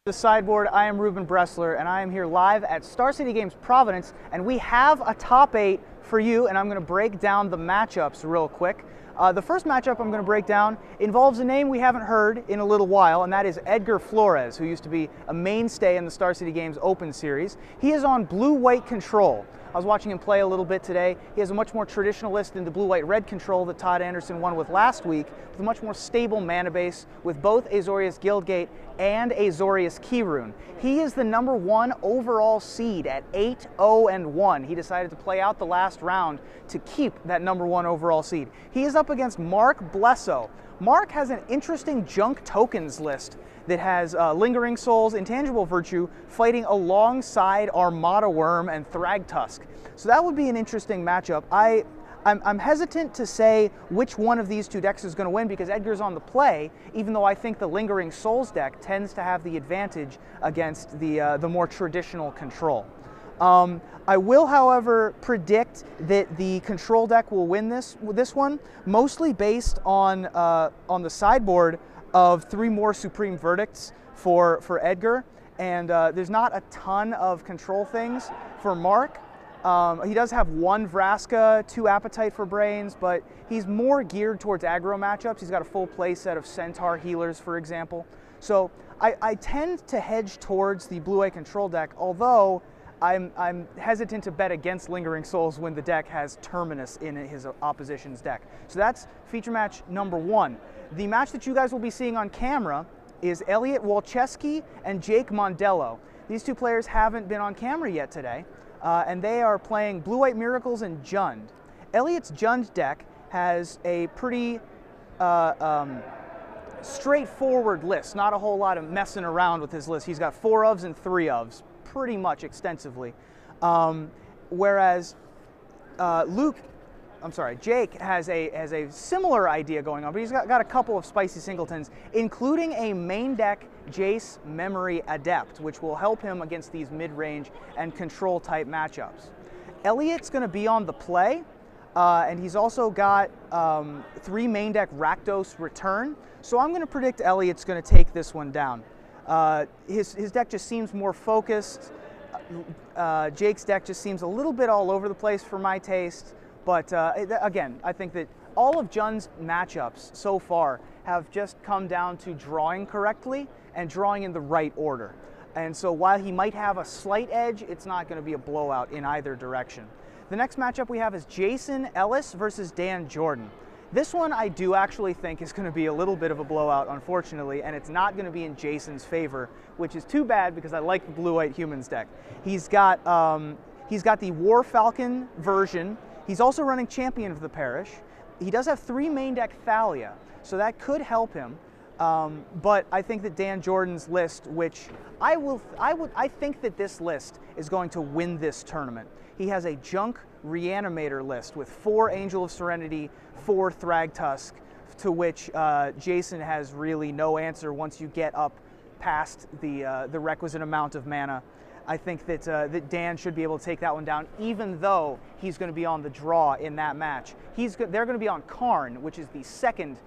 The sideboard. I am Reuben Bresler, and I am here live at Star City Games Providence, and we have a top 8 for you, and I'm going to break down the matchups real quick. The first matchup I'm going to break down involves a name we haven't heard in a little while, and that is Edgar Flores, who used to be a mainstay in the Star City Games Open Series. He is on blue-white control. I was watching him play a little bit today. He has a much more traditional list than the blue-white-red control that Todd Anderson won with last week, with a much more stable mana base with both Azorius Guildgate and Azorius Keyrune. He is the #1 overall seed at 8-0-1. He decided to play out the last round to keep that #1 overall seed. He is up against Mark Blesso. Mark has an interesting junk tokens list that has Lingering Souls, Intangible Virtue, fighting alongside Armada Worm and Thragtusk. So that would be an interesting matchup. I'm hesitant to say which one of these two decks is going to win because Edgar's on the play, even though I think the Lingering Souls deck tends to have the advantage against the more traditional control. I will, however, predict that the control deck will win this one, mostly based on the sideboard of 3 more Supreme Verdicts for Edgar, and there's not a ton of control things for Mark. He does have 1 Vraska, 2 Appetite for Brains, but he's more geared towards aggro matchups. He's got a full play set of Centaur healers, for example. So I tend to hedge towards the blue-white control deck, although I'm hesitant to bet against Lingering Souls when the deck has Terminus in his opposition's deck. So that's feature match #1. The match that you guys will be seeing on camera is Elliot Walczewski and Jake Mondello. These two players haven't been on camera yet today, and they are playing Blue-White Miracles and Jund. Elliot's Jund deck has a pretty straightforward list, not a whole lot of messing around with his list. He's got 4 ofs and 3 ofs, pretty much extensively. Whereas Jake has a similar idea going on, but he's got a couple of spicy singletons, including a main deck Jace Memory Adept, which will help him against these mid-range and control type matchups. Elliot's going to be on the play, and he's also got 3 main deck Rakdos Return, so I'm going to predict Elliot's going to take this one down. His deck just seems more focused. Jake's deck just seems a little bit all over the place for my taste. But again, I think that all of Jund's matchups so far have just come down to drawing correctly and drawing in the right order. And so while he might have a slight edge, it's not going to be a blowout in either direction. The next matchup we have is Jason Ellis versus Dan Jordan. This one I do actually think is going to be a little bit of a blowout, unfortunately, and it's not going to be in Jason's favor, which is too bad because I like the Blue-White Humans deck. He's got the War Falcon version. He's also running Champion of the Parish. He does have 3 main deck Thalia, so that could help him. But I think that Dan Jordan's list, which I think that this list is going to win this tournament. He has a junk Reanimator list with 4 Angel of Serenity, 4 Thragtusk, to which Jason has really no answer once you get up past the requisite amount of mana. I think that Dan should be able to take that one down, even though he's going to be on the draw in that match. They're going to be on Karn, which is the second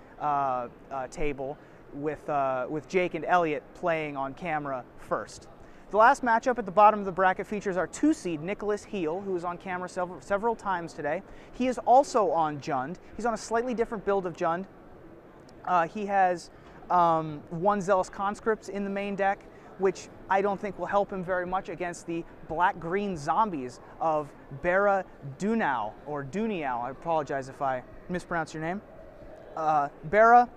table, with Jake and Elliot playing on camera first. The last matchup at the bottom of the bracket features our 2-seed Nicholas Heel, who is on camera several times today. He is also on Jund. He's on a slightly different build of Jund. He has 1 Zealous Conscript in the main deck, which I don't think will help him very much against the black-green zombies of Bara Dunau, or Duniau. I apologize if I mispronounce your name. Bara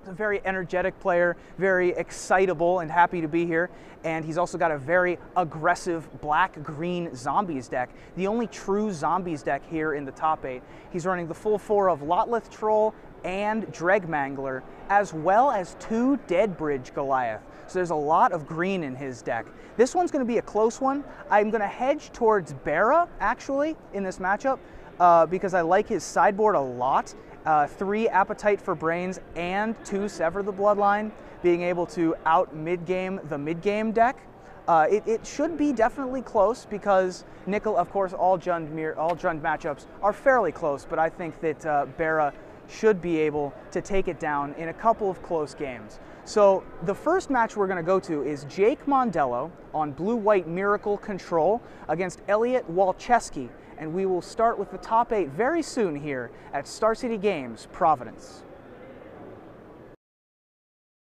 is a very energetic player, very excitable and happy to be here, and he's also got a very aggressive black-green zombies deck, the only true zombies deck here in the top 8. He's running the full 4 of Lotleth Troll and Dregmangler, as well as 2 Deadbridge Goliath. So there's a lot of green in his deck. This one's going to be a close one. I'm going to hedge towards Bara, actually, in this matchup, because I like his sideboard a lot. 3 Appetite for Brains and 2 Sever the Bloodline, being able to out mid-game the mid-game deck. It should be definitely close because of course, all Jund matchups are fairly close, but I think that Bara should be able to take it down in a couple of close games. So the first match we're going to go to is Jake Mondello on Blue-White Miracle Control against Elliot Walczewski, and we will start with the top 8 very soon here at Star City Games, Providence.